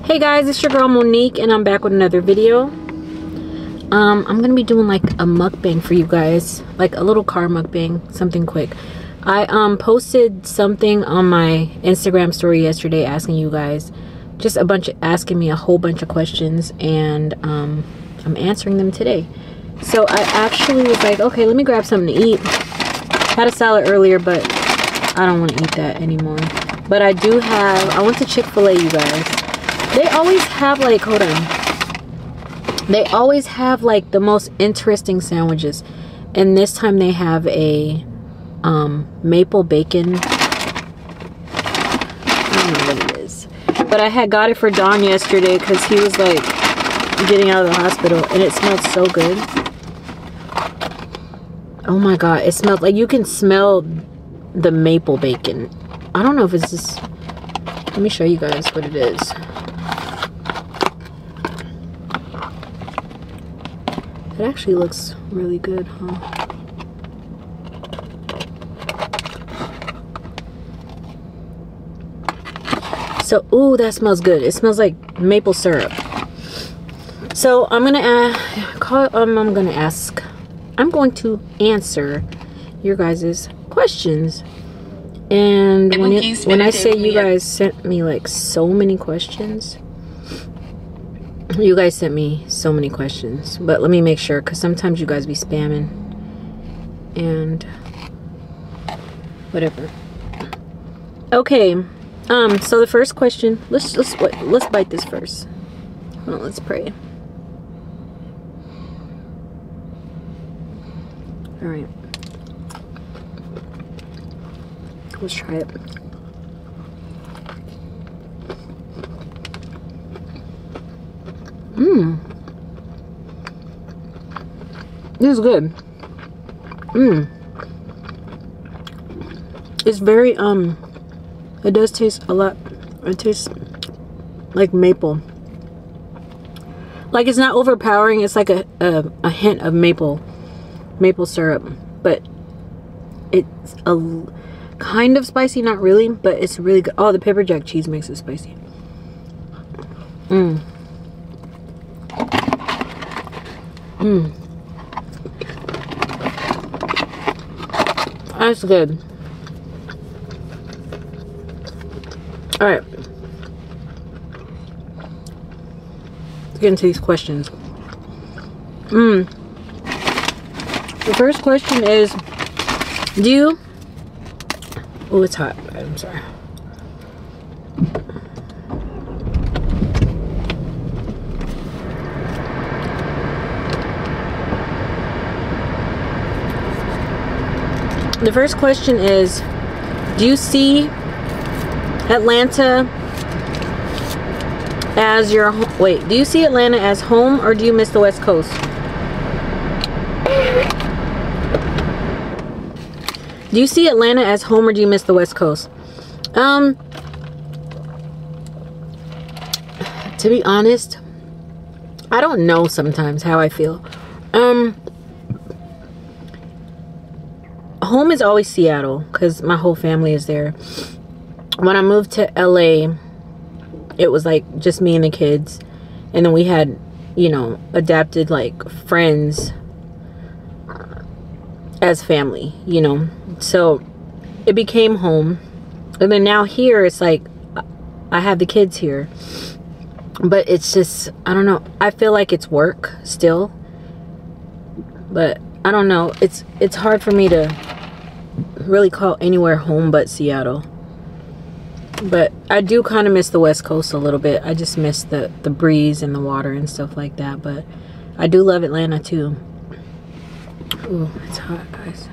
Hey guys, it's your girl Monique and I'm back with another video. I'm gonna be doing like a mukbang for you guys, like a little car mukbang, something quick. I posted something on my Instagram story yesterday asking you guys just asking me a whole bunch of questions, and I'm answering them today. So I actually was like, okay, let me grab something to eat. Had a salad earlier, but I don't want to eat that anymore. But I went to Chick-fil-A, you guys. They always have like, hold on. They always have like the most interesting sandwiches. And this time they have a maple bacon. I don't know what it is. But I had got it for Don yesterday because he was like getting out of the hospital. And it smelled so good. Oh my god, it smelled like you can smell the maple bacon. I don't know if it's just... Let me show you guys what it is. It actually looks really good, huh? So, ooh, that smells good. It smells like maple syrup. So, I'm going to answer your guys' questions. And when I say you guys sent me like so many questions, you guys sent me so many questions, but let me make sure, because sometimes you guys be spamming and whatever. Okay, so the first question, let's bite this first. Hold on, let's pray. All right, let's try it. This is good. It's very it does taste a lot. It tastes like maple. Like it's not overpowering. It's like a hint of maple syrup, but it's a kind of spicy, not really, but it's really good. Oh, the pepper jack cheese makes it spicy. That's good. All right, let's get into these questions. The first question is, oh, it's hot. I'm sorry. The first question is, do you see Atlanta as your home? Wait, do you see Atlanta as home, or do you miss the West Coast? Do you see Atlanta as home, or do you miss the West Coast? To be honest, I don't know sometimes how I feel. Home is always Seattle because my whole family is there. When I moved to LA, it was like just me and the kids, and then we had, you know, adapted like friends as family, you know, so it became home. And then now here it's like I have the kids here, but it's just, I don't know, I feel like it's work still, but I don't know, it's hard for me to really call anywhere home but Seattle. But I do kind of miss the West Coast a little bit. I just miss the breeze and the water and stuff like that. But I do love Atlanta too. Ooh, it's hot, guys.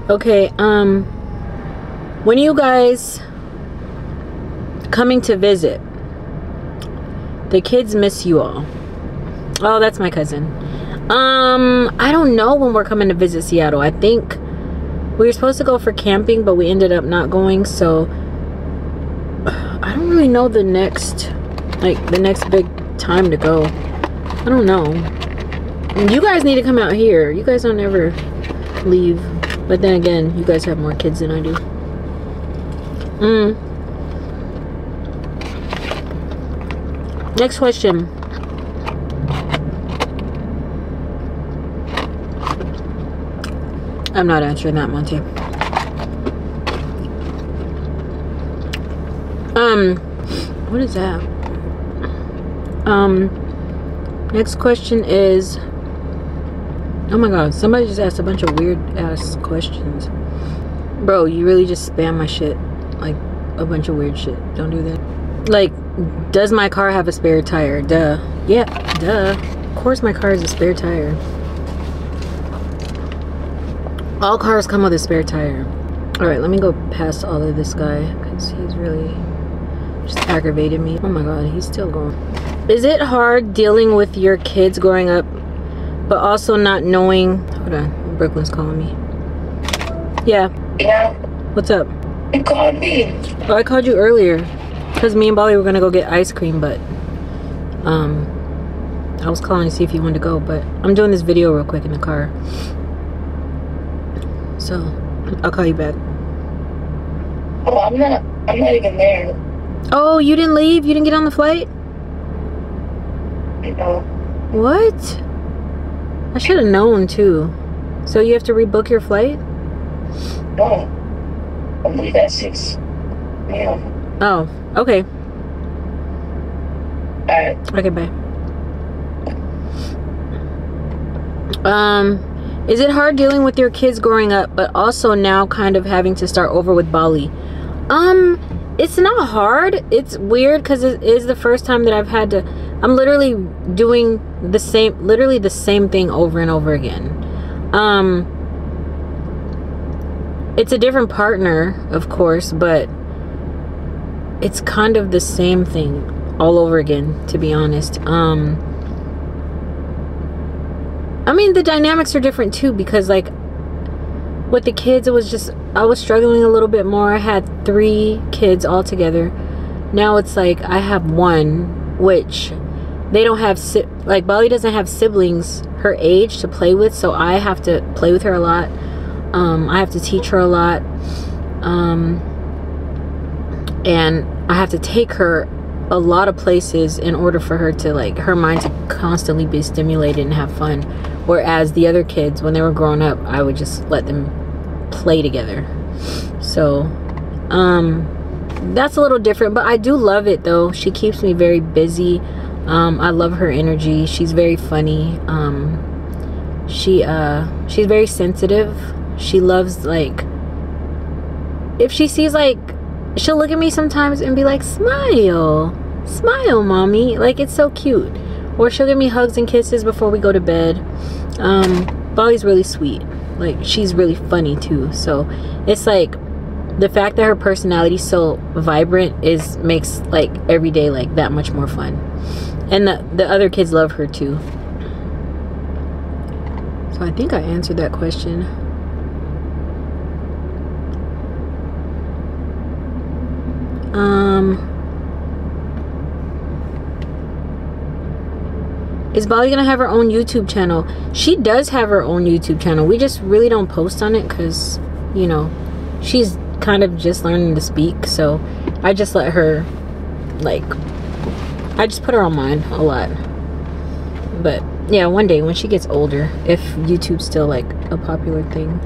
Okay, when are you guys coming to visit? The kids miss you all. Oh, that's my cousin. I don't know when we're coming to visit Seattle. I think we were supposed to go for camping, but we ended up not going, so I don't really know the next big time to go. I don't know. You guys need to come out here. You guys don't ever leave. But then again, you guys have more kids than I do. Next question. I'm not answering that, Monty. What is that? Next question is, oh my god, somebody just asked a bunch of weird ass questions. Bro, you really just spam my shit. Like, a bunch of weird shit. Don't do that. Like, does my car have a spare tire? Duh. Yeah, duh. Of course my car has a spare tire. All cars come with a spare tire. Alright, let me go past all of this guy, because he's really just aggravated me. Oh my god, he's still going. Is it hard dealing with your kids growing up, but also not knowing... Hold on, Brooklyn's calling me. Yeah. Yeah. What's up? You called me. Oh, I called you earlier. Because me and Bolly were going to go get ice cream, but... I was calling to see if you wanted to go, but... I'm doing this video real quick in the car. So, I'll call you back. Oh, I'm not even there. Oh, you didn't leave? You didn't get on the flight? No. What? I should have known too. So you have to rebook your flight? No. I'll leave at 6 a.m. Oh, okay. Alright. Okay, bye. Is it hard dealing with your kids growing up, but also now kind of having to start over with Bali? It's not hard. It's weird because it is the first time that I've had to... I'm literally doing the same thing over and over again. It's a different partner, of course, but it's kind of the same thing all over again, to be honest. I mean, the dynamics are different too, because like with the kids, it was just, I was struggling a little bit more. I had 3 kids all together. Now it's like I have 1, which they don't have, like Bali doesn't have siblings her age to play with, so I have to play with her a lot. I have to teach her a lot. And I have to take her a lot of places in order for her to, like, her mind to constantly be stimulated and have fun. Whereas the other kids, when they were growing up, I would just let them play together. So, that's a little different, but I do love it though. She keeps me very busy. I love her energy. She's very funny. She's very sensitive. She loves, like, if she sees, like, she'll look at me sometimes and be like, smile, smile, mommy. Like, it's so cute. Or she'll give me hugs and kisses before we go to bed. Bali's really sweet. Like, she's really funny too. So it's like the fact that her personality's so vibrant makes like every day like that much more fun. And the other kids love her too. So I think I answered that question. Is Bali gonna have her own YouTube channel? She does have her own YouTube channel. We just really don't post on it because, you know, she's kind of just learning to speak. So I just let her, like, I just put her on mine a lot. But yeah, one day when she gets older, if YouTube's still like a popular thing.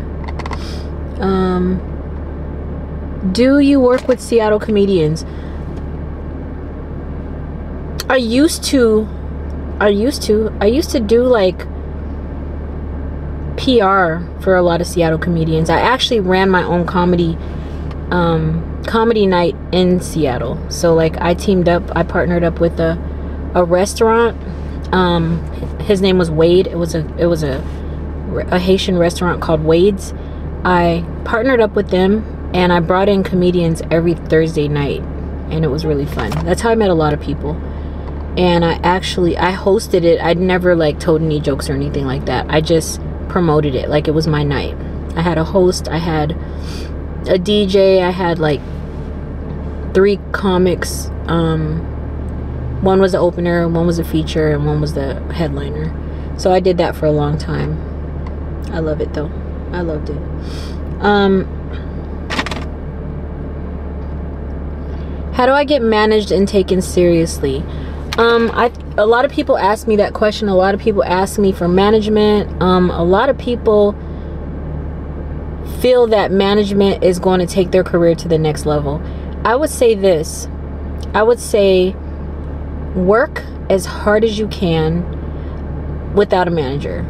Do you work with Seattle comedians? I used to do like PR for a lot of Seattle comedians. I actually ran my own comedy night in Seattle. So like I partnered up with a restaurant. His name was Wade. It was a Haitian restaurant called Wade's. I partnered up with them and I brought in comedians every Thursday night, and it was really fun. That's how I met a lot of people. And I hosted it. I'd never like told any jokes or anything like that. I just promoted it like it was my night. I had a host, I had a DJ, I had like 3 comics. One was the opener, one was a feature, and one was the headliner. So I did that for a long time. I love it though. I loved it. How do I get managed and taken seriously? A lot of people ask me that question. A lot of people ask me for management. A lot of people feel that management is going to take their career to the next level. I would say this. I would say work as hard as you can without a manager.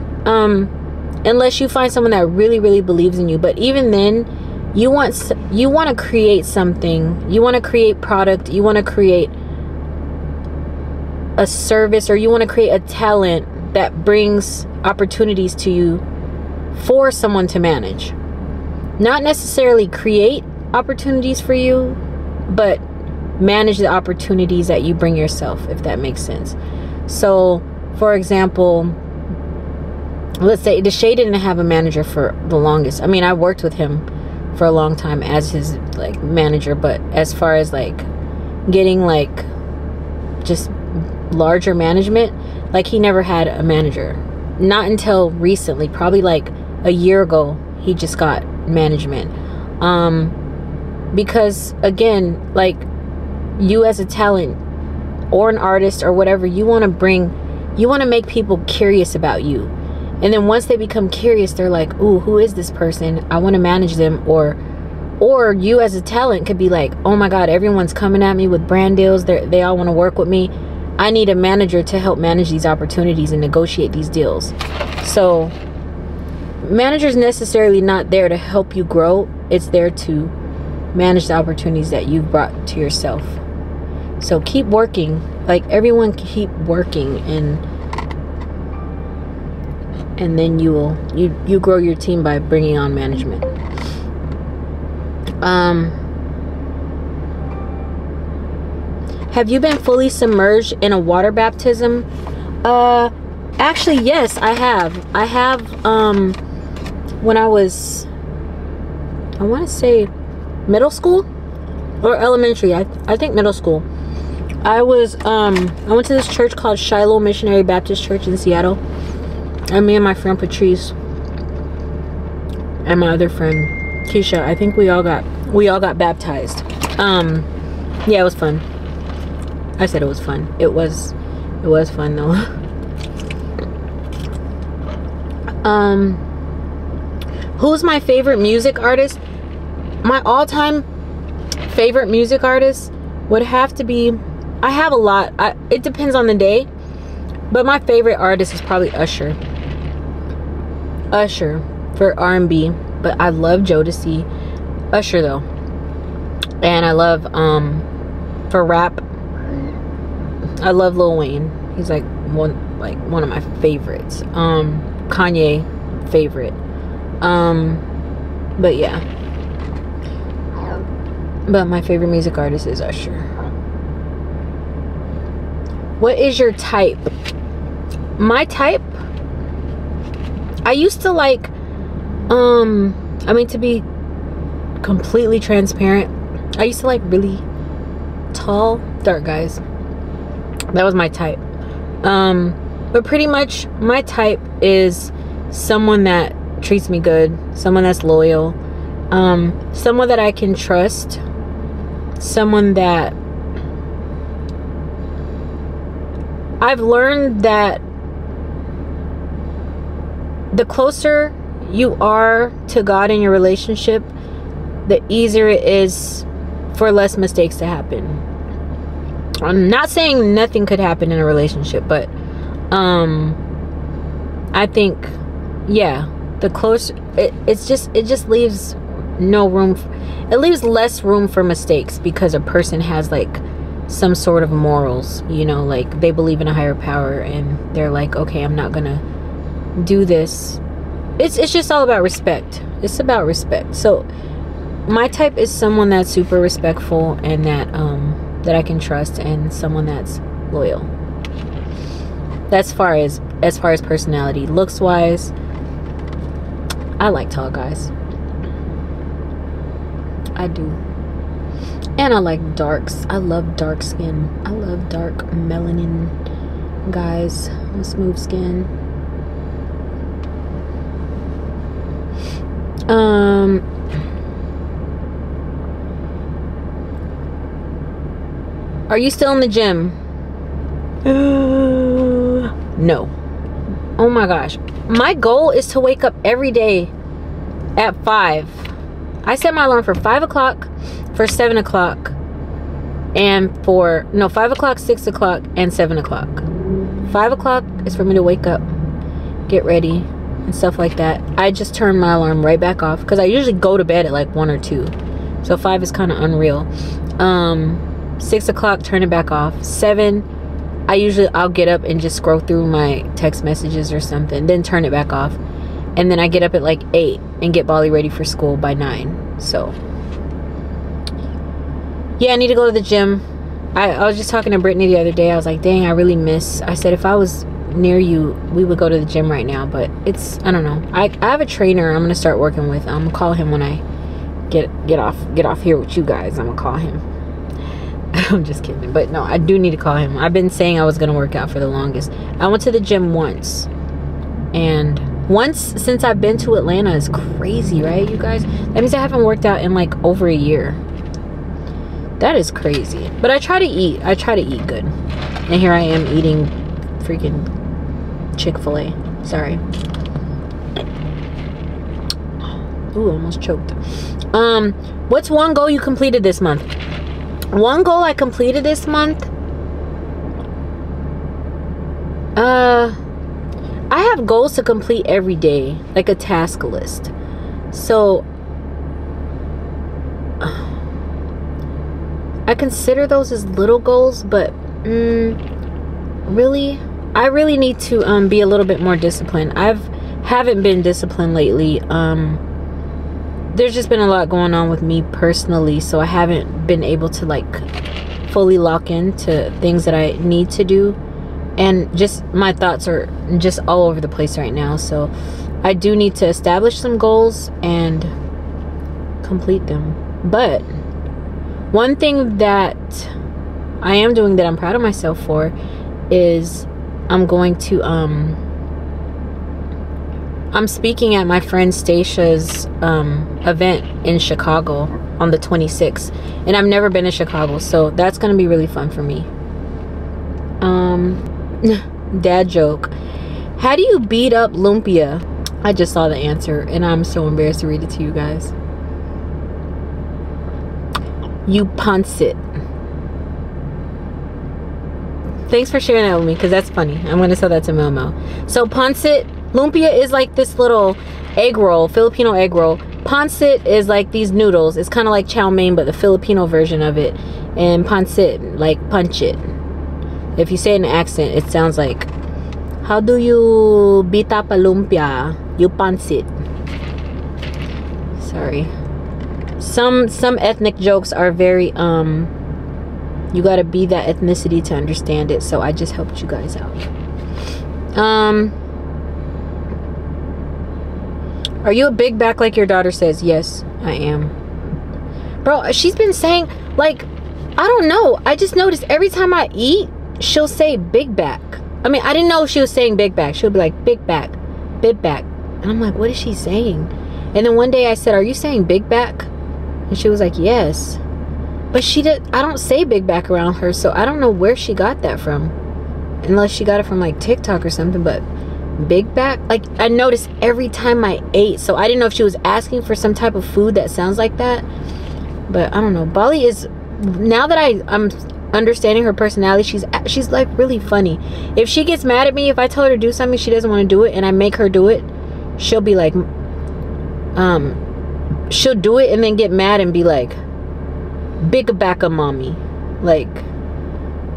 Unless you find someone that really, really believes in you. But even then, you want to create something. You want to create product. You want to create a service, or you want to create a talent that brings opportunities to you for someone to manage. Not necessarily create opportunities for you, but manage the opportunities that you bring yourself, if that makes sense. So, for example, let's say Deshae didn't have a manager for the longest. I mean, I worked with him for a long time as his like manager, but as far as like getting like just larger management, like he never had a manager. Not until recently, probably like a year ago, he just got management. Because again, like you as a talent or an artist or whatever, you want to make people curious about you. And then once they become curious, they're like, ooh, who is this person? I want to manage them. Or you as a talent could be like, oh my God, everyone's coming at me with brand deals. They all want to work with me. I need a manager to help manage these opportunities and negotiate these deals. So manager's necessarily not there to help you grow. It's there to manage the opportunities that you've brought to yourself. So keep working. Like everyone keep working, and then you grow your team by bringing on management. Have you been fully submerged in a water baptism? Actually, yes, I have. When I was, I want to say middle school or elementary. I think middle school. I went to this church called Shiloh Missionary Baptist Church in Seattle. And me and my friend Patrice and my other friend Keisha, I think we all got baptized. Yeah, it was fun. I said it was fun. It was fun though. Who's my favorite music artist? My all-time favorite music artist would have to be, I have a lot. It depends on the day. But my favorite artist is probably Usher. Usher for R&B. But I love Jodeci. Usher though. And I love for rap, I love Lil Wayne. He's like one of my favorites. Kanye favorite. But yeah. But my favorite music artist is Usher. What is your type? My type? I used to like, I mean, to be completely transparent, I used to like really tall, dark guys. That was my type. But pretty much my type is someone that treats me good, someone that's loyal, someone that I can trust, someone that I've learned that the closer you are to God in your relationship, the easier it is for less mistakes to happen. I'm not saying nothing could happen in a relationship, but I think, yeah, the closer it just leaves no room. It leaves less room for mistakes because a person has like some sort of morals, you know, like they believe in a higher power and they're like, okay, I'm not gonna do this. It's just all about respect. It's about respect. So my type is someone that's super respectful and that that I can trust, and someone that's loyal. That's as far as personality. Looks wise, I like tall guys. I do. And I like darks. I love dark skin. I love dark melanin guys with smooth skin. Are you still in the gym? No. Oh my gosh. My goal is to wake up every day at 5. I set my alarm for 5 o'clock, for 7 o'clock, and for, no, 5 o'clock, 6 o'clock, and 7 o'clock. 5 o'clock is for me to wake up, get ready, and stuff like that. I just turn my alarm right back off, because I usually go to bed at like 1 or 2. So 5 is kind of unreal. 6 o'clock, turn it back off. 7, I'll get up and just scroll through my text messages or something, then turn it back off. And then I get up at like 8 and get Bali ready for school by 9. So yeah, I need to go to the gym. I was just talking to Brittany the other day. I was like, dang, I really miss, I said if I was near you, we would go to the gym right now. But it's, I don't know. I have a trainer I'm gonna start working with. I'm gonna call him when I get off here with you guys. I'm gonna call him. I'm just kidding, but no, I do need to call him. I've been saying I was gonna work out for the longest. I went to the gym once, and once since I've been to Atlanta is crazy, right, you guys? That means I haven't worked out in like over a year. That is crazy. But I try to eat good, and here I am eating freaking Chick-fil-A. Sorry. Ooh, almost choked. What's one goal you completed this month? One goal I completed this month, I have goals to complete every day, like a task list. So I consider those as little goals, but really, I really need to be a little bit more disciplined. Haven't been disciplined lately. There's just been a lot going on with me personally, so I haven't been able to like fully lock into things that I need to do, and just my thoughts are just all over the place right now. So I do need to establish some goals and complete them. But one thing that I am doing that I'm proud of myself for is I'm going to I'm speaking at my friend Stacia's event in Chicago on the 26th, and I've never been to Chicago, so that's gonna be really fun for me. Dad joke. How do you beat up lumpia? I just saw the answer and I'm so embarrassed to read it to you guys. You punch it. Thanks for sharing that with me, because that's funny. I'm gonna sell that to Mel. So pancit, lumpia is like this little egg roll, Filipino egg roll. Pancit is like these noodles. It's kind of like chow mein, but the Filipino version of it. And pancit, like punch it. If you say it in an accent, it sounds like, how do you beat up a lumpia? You pancit. Sorry. Some ethnic jokes are very you gotta be that ethnicity to understand it, so I just helped you guys out. Are you a big back like your daughter says? Yes, I am. Bro, she's been saying, like, I don't know, I just noticed every time I eat, she'll say big back. I mean, I didn't know she was saying big back. She'll be like, big back, big back. And I'm like, what is she saying? And then one day I said, are you saying big back? And she was like, yes. But I don't say big back around her, so I don't know where she got that from. Unless she got it from like TikTok or something, but big back, like, I noticed every time I ate, so I didn't know if she was asking for some type of food that sounds like that. But I don't know. Bali is, now that I'm understanding her personality, she's like really funny. If she gets mad at me, if I tell her to do something she doesn't want to do it and I make her do it, she'll be like, she'll do it and then get mad and be like, big back of mommy. Like,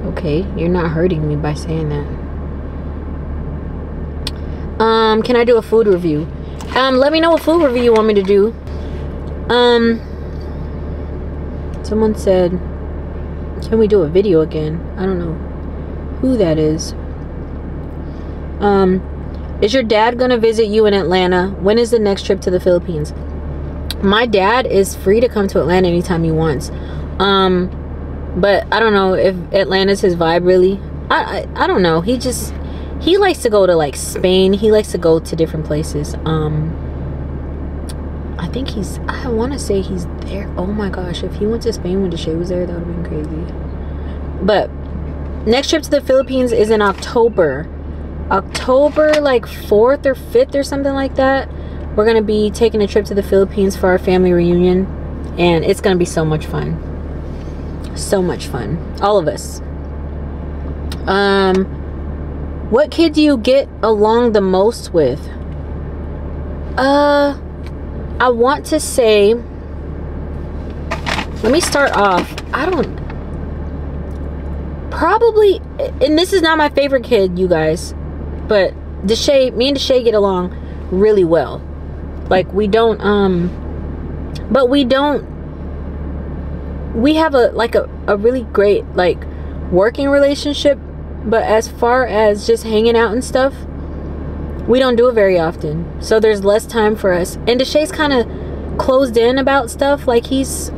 okay, you're not hurting me by saying that. Can I do a food review? Let me know what food review you want me to do. Someone said, can we do a video again? I don't know who that is. Is your dad gonna visit you in Atlanta? When is the next trip to the Philippines? My dad is free to come to Atlanta anytime he wants. But I don't know if Atlanta's his vibe really. I don't know. He likes to go to like Spain. He likes to go to different places. I think he's, I want to say he's there. Oh my gosh, if he went to Spain when Deshae was there, that would have been crazy. But next trip to the Philippines is in October. October like 4th or 5th or something like that. We're going to be taking a trip to the Philippines for our family reunion. And it's going to be so much fun. So much fun. All of us. What kid do you get along the most with? I want to say, let me start off. Probably, and this is not my favorite kid, you guys, but me and Deshae get along really well. Like, we have a really great, like, working relationship, but as far as just hanging out and stuff, we don't do it very often. So there's less time for us. And Deshae's kind of closed in about stuff. Like, he's,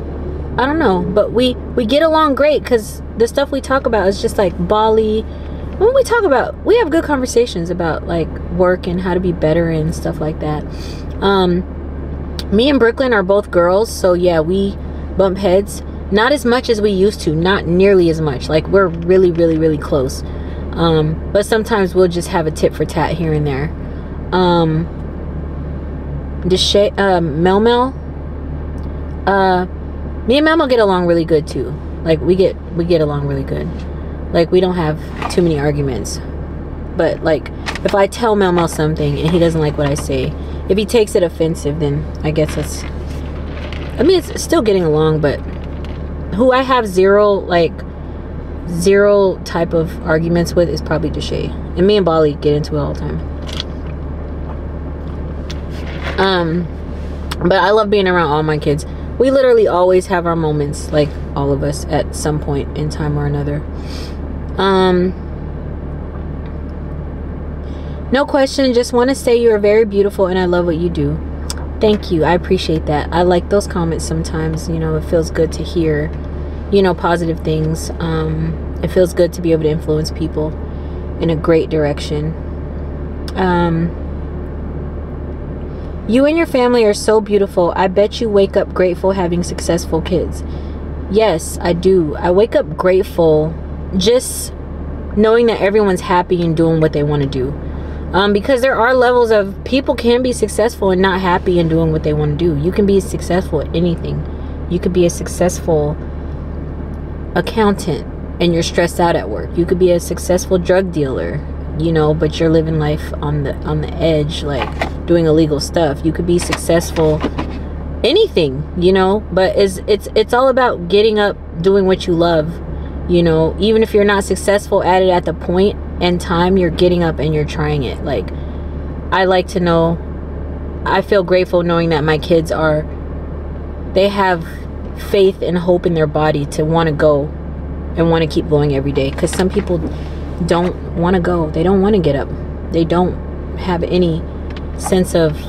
I don't know, but we get along great because the stuff we talk about is just like Bali. When we talk about, we have good conversations about like work and how to be better and stuff like that. Me and Brooklyn are both girls, so yeah, we bump heads. Not as much as we used to, not nearly as much. Like, we're really, really, really close. But sometimes we'll just have a tit for tat here and there. Mel. Me and Mel get along really good too. Like, we get along really good. Like, we don't have too many arguments. But like, if I tell Mel something and he doesn't like what I say, if he takes it offensive, then I guess it's still getting along. But who I have zero type of arguments with is probably Deshae. And me and Bali get into it all the time. But I love being around all my kids. We literally always have our moments, like all of us, at some point in time or another. No question, just want to say you are very beautiful and I love what you do. Thank you, I appreciate that. I like those comments sometimes. You know, it feels good to hear, you know, positive things. It feels good to be able to influence people in a great direction. You and your family are so beautiful. I bet you wake up grateful having successful kids. Yes, I do. I wake up grateful just knowing that everyone's happy and doing what they want to do. Because there are levels of people can be successful and not happy and doing what they want to do. You can be successful at anything. You could be a successful accountant and you're stressed out at work. You could be a successful drug dealer, you know, but you're living life on the edge, like doing illegal stuff. You could be successful anything, you know, but it's all about getting up, doing what you love, you know, even if you're not successful at it at the point in time, you're getting up and you're trying it. Like, I like to know, I feel grateful knowing that my kids they have faith and hope in their body to want to go and want to keep going every day. Because some people don't want to go. They don't want to get up. They don't have any sense of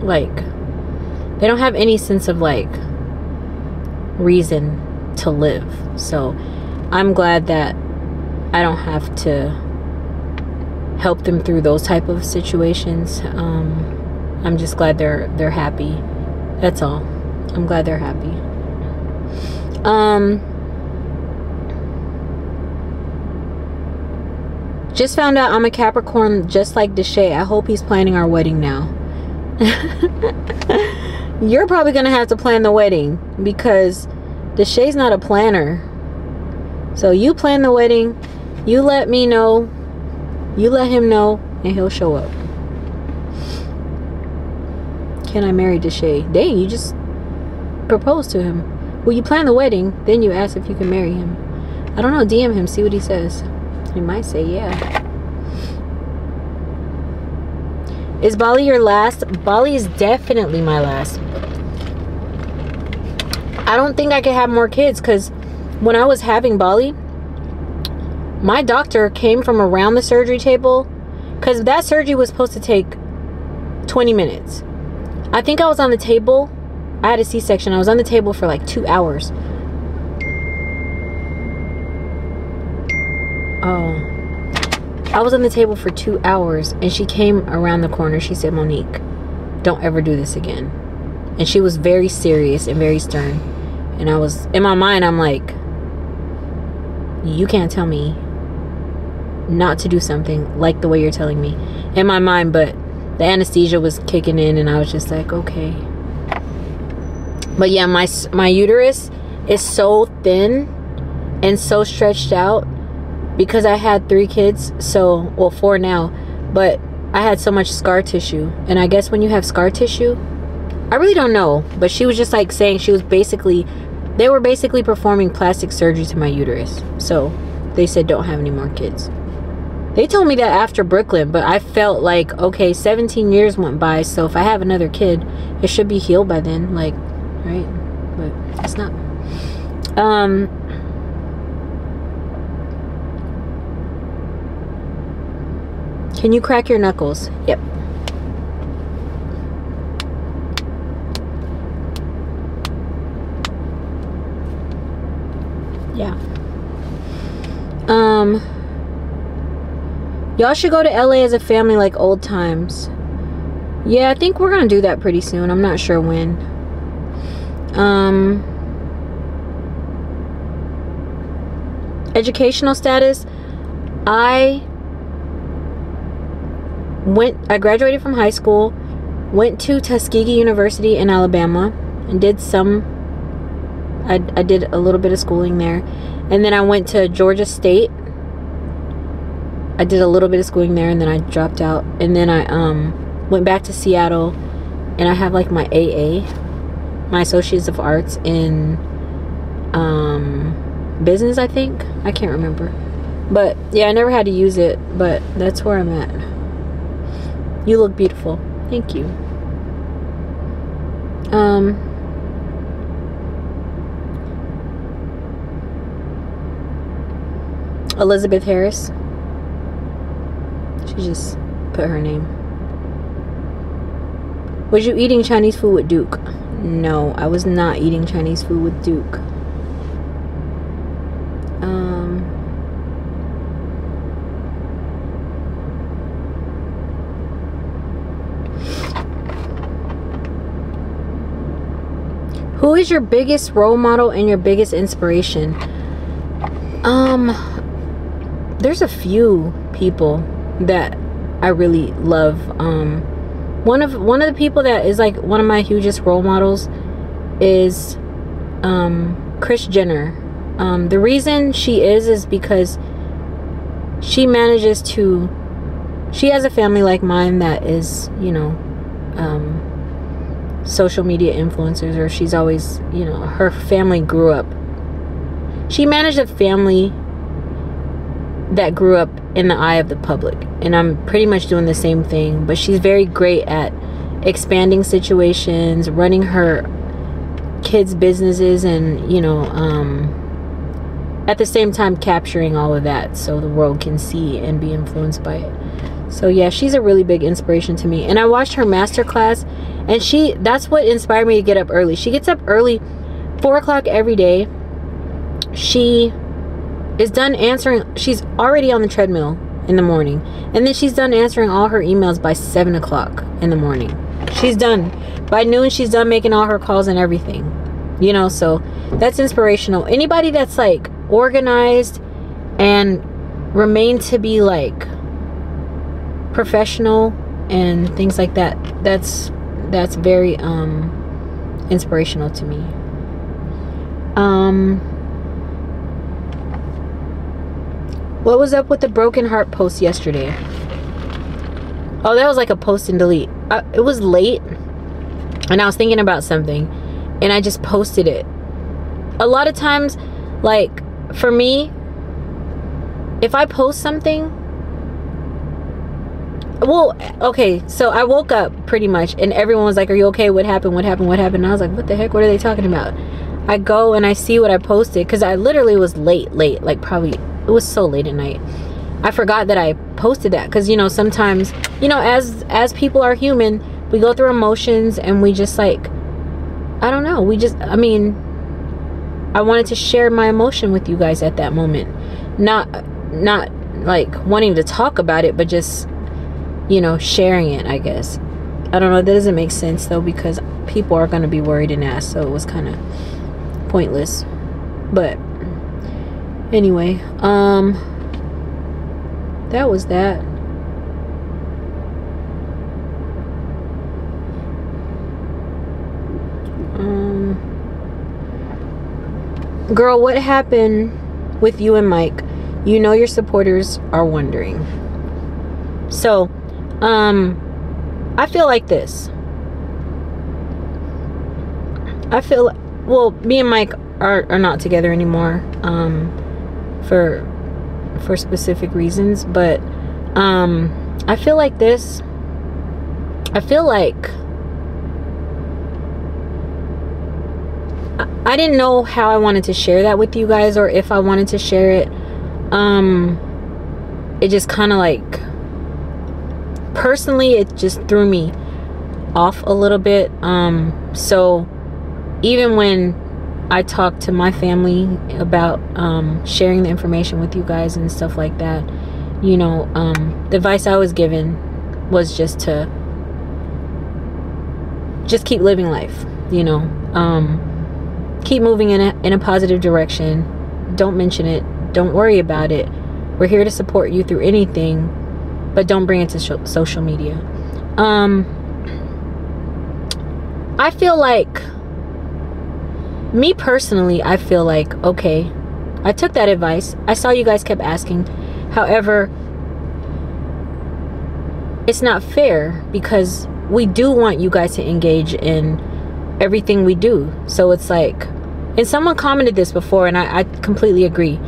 like, they don't have any sense of like reason to live. So I'm glad that I don't have to help them through those type of situations. I'm just glad they're happy. That's all. I'm glad they're happy. Just found out I'm a Capricorn just like Deshae. I hope he's planning our wedding now. You're probably gonna have to plan the wedding because Deshae's not a planner. So you plan the wedding, you let me know, you let him know, and he'll show up. Can I marry Deshae? Dang, you just proposed to him. Well, you plan the wedding, then you ask if you can marry him. I don't know, DM him, see what he says. He might say yeah. Is Bali your last? Bali is definitely my last. I don't think I could have more kids because when I was having Bali, my doctor came from around the surgery table because that surgery was supposed to take 20 minutes. I think I was on the table. I had a C-section. I was on the table for like 2 hours. Oh. I was on the table for 2 hours and she came around the corner. She said, Monique, don't ever do this again. And she was very serious and very stern. And I was, in my mind, I'm like, you can't tell me not to do something like the way you're telling me. In my mind, but the anesthesia was kicking in and I was just like, okay. But yeah, my uterus is so thin and so stretched out because I had 3 kids. So, well, 4 now, but I had so much scar tissue. And I guess when you have scar tissue, I really don't know, but she was just like saying they were basically performing plastic surgery to my uterus. So they said don't have any more kids. They told me that after Brooklyn, but I felt like, okay, 17 years went by, so if I have another kid, it should be healed by then, like, right? But it's not. Can you crack your knuckles? Yep. Yeah. Y'all should go to LA as a family like old times. Yeah, I think we're gonna do that pretty soon. I'm not sure when. Educational status. I graduated from high school, went to Tuskegee University in Alabama, and did I did a little bit of schooling there. And then I went to Georgia State. I did a little bit of schooling there, and then I dropped out. And then I went back to Seattle, and I have like my AA, my Associates of Arts in business, I think. I can't remember. But yeah, I never had to use it, but that's where I'm at. You look beautiful. Thank you. Elizabeth Harris. She just put her name. Was you eating Chinese food with Duke? No, I was not eating Chinese food with Duke. Who is your biggest role model and your biggest inspiration? There's a few people that I really love. One of the people that is like one of my hugest role models is Kris Jenner. The reason she is because she manages to, she has a family like mine that is, you know, social media influencers, or she's always, you know, her family grew up, she managed a family that grew up in the eye of the public, and I'm pretty much doing the same thing. But she's very great at expanding situations, running her kids' businesses, and, you know, at the same time capturing all of that so the world can see and be influenced by it. So yeah, she's a really big inspiration to me. And I watched her masterclass, and that's what inspired me to get up early. She gets up early, 4 o'clock every day. She is done answering, she's already on the treadmill in the morning, and then she's done answering all her emails by 7 o'clock in the morning. She's done by noon. She's done making all her calls and everything, you know. So that's inspirational. Anybody that's like organized and remain to be like professional and things like that, that's very inspirational to me. What was up with the broken heart post yesterday? Oh, that was like a post and delete. It was late, and I was thinking about something, and I just posted it. A lot of times, like, for me, if I post something, well, okay, so I woke up pretty much, and everyone was like, are you okay? What happened? What happened? What happened? And I was like, what the heck? What are they talking about? I go and I see what I posted, because I literally was late, like probably, it was so late at night. I forgot that I posted that, because, you know, sometimes, you know, as people are human, we go through emotions, and we just like, I don't know, I mean, I wanted to share my emotion with you guys at that moment. Not like wanting to talk about it, but just, you know, sharing it, I guess. I don't know, that doesn't make sense though, because people are going to be worried and ask, so it was kind of pointless. But anyway, that was that. Girl, what happened with you and Mike? You know your supporters are wondering. So, I feel like this. I feel, well, me and Mike are not together anymore, for specific reasons, but I feel like this. I feel like I didn't know how I wanted to share that with you guys, or if I wanted to share it. It just kind of like, personally, it just threw me off a little bit. So even when I talked to my family about sharing the information with you guys and stuff like that, you know, the advice I was given was just to keep living life, you know, keep moving in a positive direction. Don't mention it, don't worry about it. We're here to support you through anything, but don't bring it to social media. I feel like, me personally, I feel like, okay, I took that advice. I saw you guys kept asking. However, it's not fair, because we do want you guys to engage in everything we do. So it's like, and someone commented this before, and I completely agree.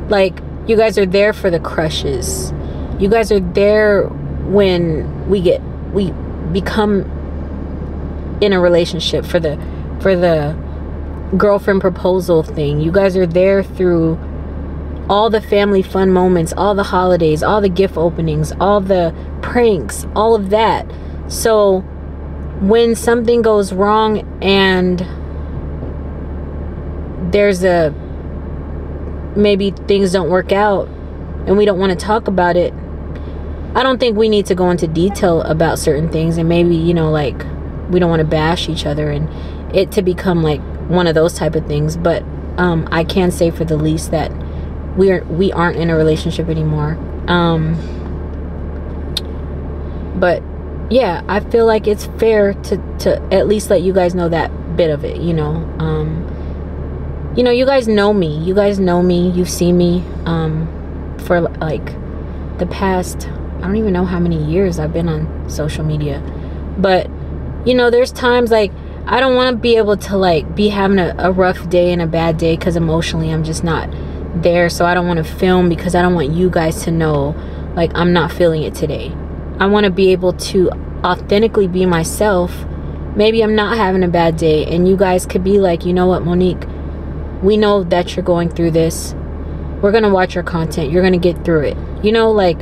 Like, you guys are there for the crushes. You guys are there when we become in a relationship, for the girlfriend proposal thing. You guys are there through all the family fun moments, all the holidays, all the gift openings, all the pranks, all of that. So when something goes wrong and there's maybe things don't work out and we don't want to talk about it, I don't think we need to go into detail about certain things, and maybe, you know, like, we don't want to bash each other and it to become like one of those type of things. But I can say for the least that we aren't in a relationship anymore. But yeah, I feel like it's fair to at least let you guys know that bit of it, you know. You know, you guys know me. You've seen me for like the past, I don't even know how many years I've been on social media. But, you know, there's times like I don't want to be able to like be having a rough day and a bad day, because emotionally I'm just not there. So I don't want to film, because I don't want you guys to know like I'm not feeling it today. I want to be able to authentically be myself. Maybe I'm not having a bad day, and you guys could be like, you know what, Monique, we know that you're going through this. We're going to watch your content. You're going to get through it. You know, like,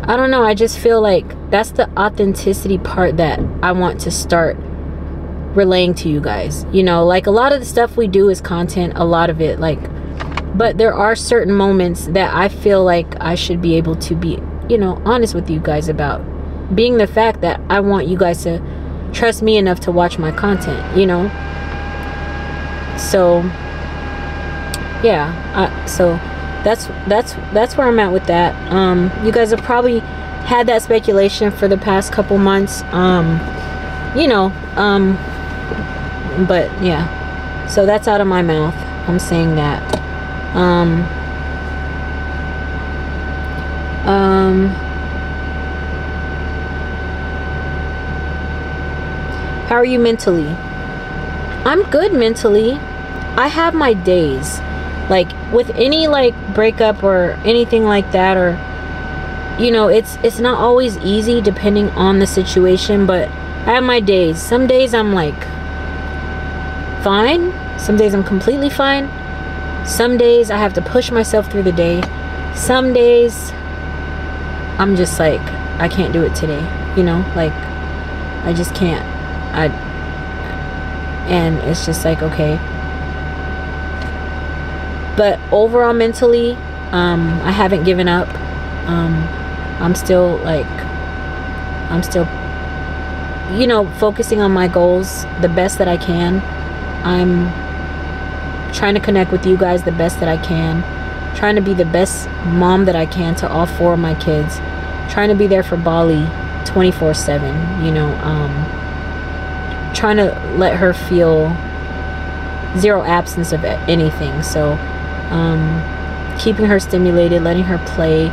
I don't know. I just feel like that's the authenticity part that I want to start relaying to you guys. You know, like, a lot of the stuff we do is content, a lot of it, like, but there are certain moments that I feel like I should be able to be, you know, honest with you guys about, being the fact that I want you guys to trust me enough to watch my content, you know. So yeah, so that's where I'm at with that. You guys have probably had that speculation for the past couple months, you know, but yeah, so that's out of my mouth. I'm saying that. How are you mentally? I'm good mentally. I have my days. Like, with any like breakup or anything like that, or, you know, it's not always easy depending on the situation, but I have my days. Some days I'm like fine. Some days I'm completely fine. Some days I have to push myself through the day. Some days I'm just like, I can't do it today, you know, like, I just can't. And it's just like, okay. But overall, mentally, I haven't given up. I'm still you know, focusing on my goals the best that I can. I'm trying to connect with you guys the best that I can. Trying to be the best mom that I can to all 4 of my kids. Trying to be there for Bali 24/7, you know, trying to let her feel zero absence of anything. So keeping her stimulated, letting her play,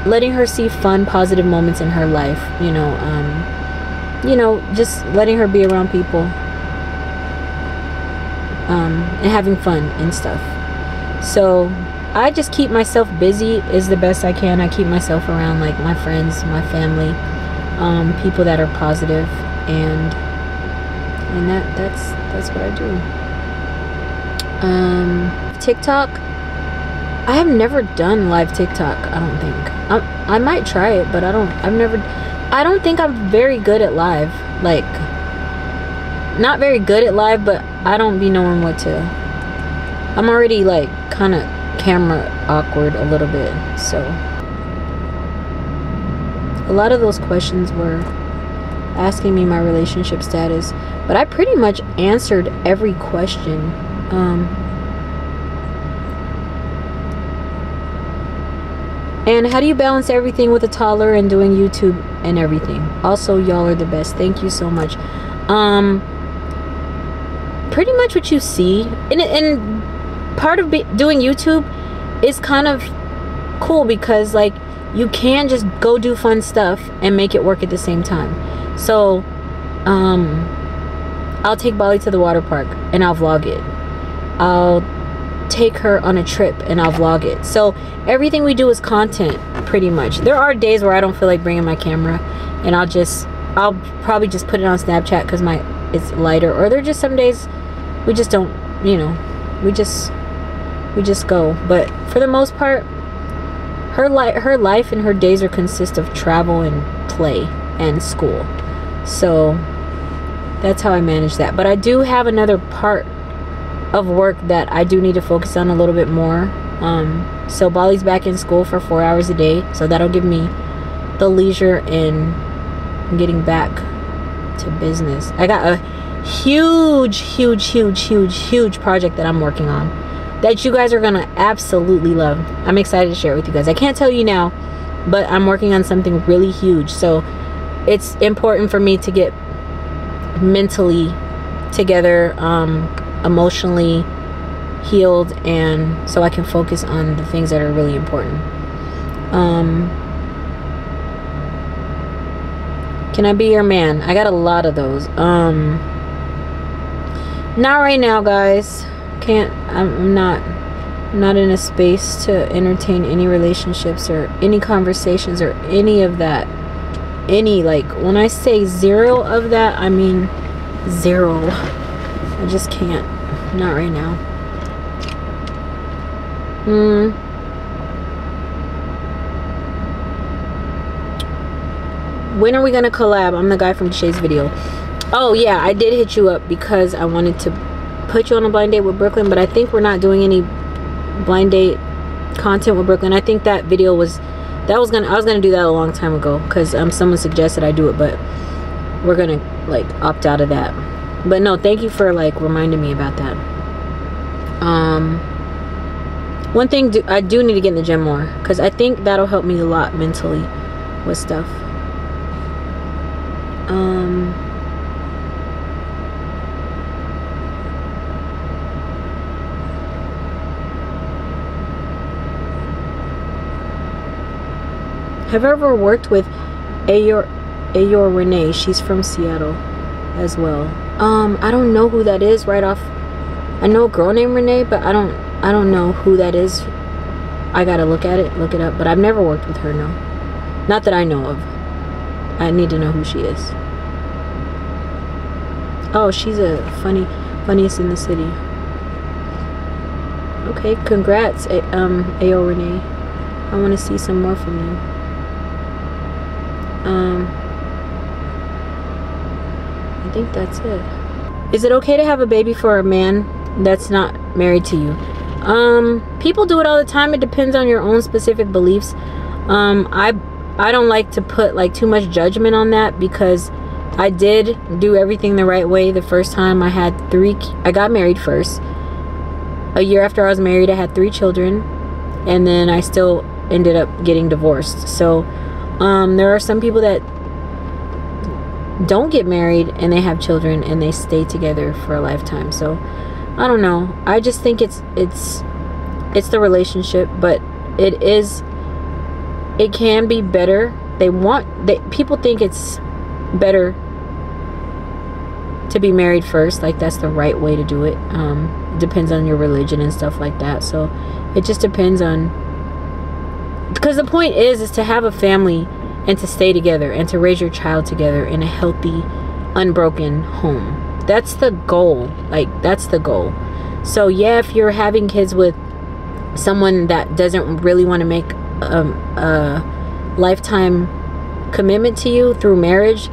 letting her see fun, positive moments in her life, you know, just letting her be around people, and having fun and stuff. So I just keep myself busy is the best I can. I keep myself around like my friends, my family, people that are positive, and that's what I do. TikTok, I have never done live TikTok. I don't think I might try it, but I don't think I'm very good at live. Like, not very good at live, but I don't be knowing what to. I'm already like kind of camera awkward a little bit. So a lot of those questions were asking me my relationship status, but I pretty much answered every question. And how do you balance everything with a toddler and doing YouTube and everything? Also, y'all are the best. Thank you so much. Pretty much what you see, and part of doing YouTube is kind of cool because like you can just go do fun stuff and make it work at the same time. So I'll take Bali to the water park and I'll vlog it. I'll take her on a trip and I'll vlog it. So everything we do is content, pretty much. There are days where I don't feel like bringing my camera, and I'll probably just put it on Snapchat because it's lighter. Or there are just some days we just don't, you know, we just go. But for the most part, her life and her days consist of travel and play and school. So that's how I manage that. But I do have another part of work that I do need to focus on a little bit more. So Bali's back in school for 4 hours a day, so that'll give me the leisure in getting back to business. I got a huge project that I'm working on that you guys are gonna absolutely love. I'm excited to share it with you guys. I can't tell you now, but I'm working on something really huge, so it's important for me to get mentally together, emotionally healed, and so I can focus on the things that are really important. Can I be your man? I got a lot of those. Not right now, guys. I'm not in a space to entertain any relationships or any conversations or any of that. Like, when I say zero of that, I mean zero. I just can't. Not right now. When are we gonna collab? I'm the guy from Shay's video. Oh yeah, I did hit you up because I wanted to put you on a blind date with Brooklyn, but I think we're not doing any blind date content with Brooklyn. I think that video was I was gonna do that a long time ago because someone suggested I do it, but we're gonna like opt out of that. But no, thank you for like reminding me about that. One thing I do need to get in the gym more, because I think that'll help me a lot mentally with stuff. Have I ever worked with Ayor Renee? She's from Seattle as well. I don't know who that is right off. I know a girl named Renee, but I don't know who that is. I gotta look it up, but I've never worked with her, no. Not that I know of. I need to know who she is. Oh, she's a funniest in the city. Okay, congrats, Ayo Renee. I want to see some more from you. I think that's it. Is it okay to have a baby for a man that's not married to you? People do it all the time. It depends on your own specific beliefs. I don't like to put like too much judgment on that, because I did do everything the right way the first time. I got married first. A year after I was married, I had 3 children, and then I still ended up getting divorced. So there are some people that don't get married and they have children and they stay together for a lifetime. So I don't know, I just think it's the relationship, but it can be better. People think it's better to be married first, like that's the right way to do it. Depends on your religion and stuff like that. So it just depends on, because the point is to have a family and to stay together and to raise your child together in a healthy, unbroken home. That's the goal. Like, that's the goal. So yeah, if you're having kids with someone that doesn't really want to make a lifetime commitment to you through marriage,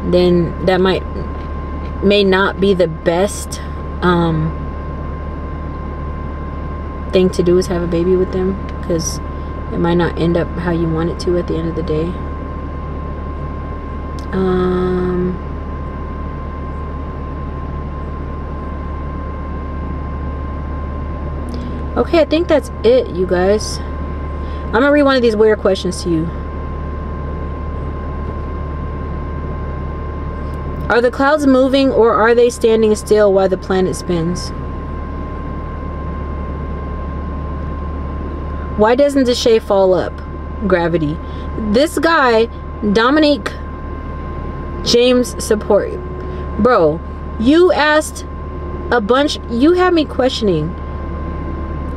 then that may not be the best thing to do, is have a baby with them, because it might not end up how you want it to at the end of the day. Okay, I think that's it, you guys. I'm gonna read one of these weird questions to you. Are the clouds moving, or are they standing still while the planet spins? Why doesn't the shade fall up? Gravity. This guy, Dominique James Support. Bro, you asked a bunch. You had me questioning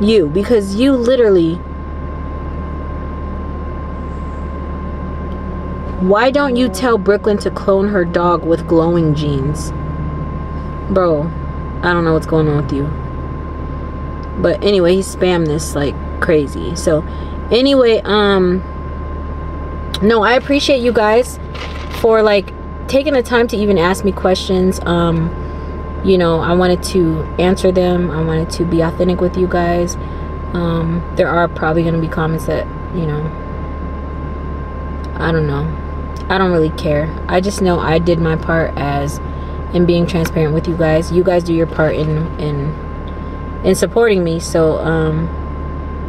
you, because you literally... Why don't you tell Brooklyn to clone her dog with glowing genes? Bro, I don't know what's going on with you. But anyway, he spammed this like crazy. So anyway, no, I appreciate you guys for like taking the time to even ask me questions. You know, I wanted to answer them. I wanted to be authentic with you guys. There are probably going to be comments that, you know, I don't know. I don't really care. I just know I did my part in being transparent with you guys. You guys do your part in supporting me. So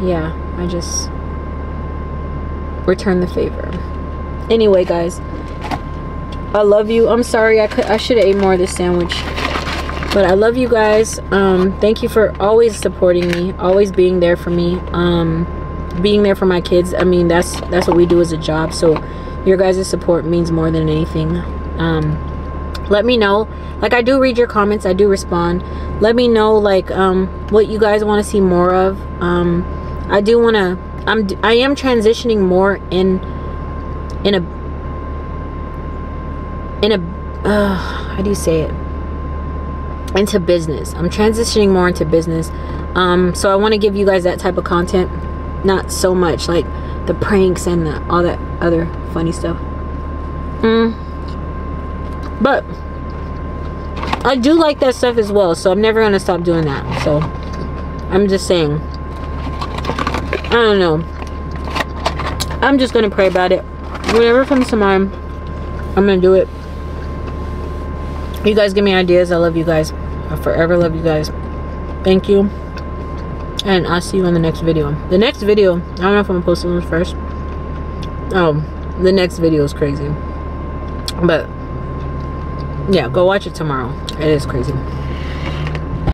yeah, I just return the favor. Anyway, guys, I love you. I'm sorry I should have ate more of this sandwich, but I love you guys. Thank you for always supporting me, always being there for me, being there for my kids. I mean, that's what we do as a job. So your guys' support means more than anything. Let me know. Like, I do read your comments. I do respond. Let me know, like, what you guys want to see more of. I do want to... I am transitioning more in a how do you say it? Into business. I'm transitioning more into business. So I want to give you guys that type of content. Not so much like the pranks and all that other funny stuff. But I do like that stuff as well, so I'm never gonna stop doing that. So I'm just saying, I don't know, I'm just gonna pray about it. Whatever comes to mind, I'm gonna do it. You guys give me ideas. I love you guys. I forever love you guys. Thank you, and I'll see you in the next video. The next video, I don't know if I'm gonna post this first. The next video is crazy, but yeah, go watch it tomorrow. It is crazy.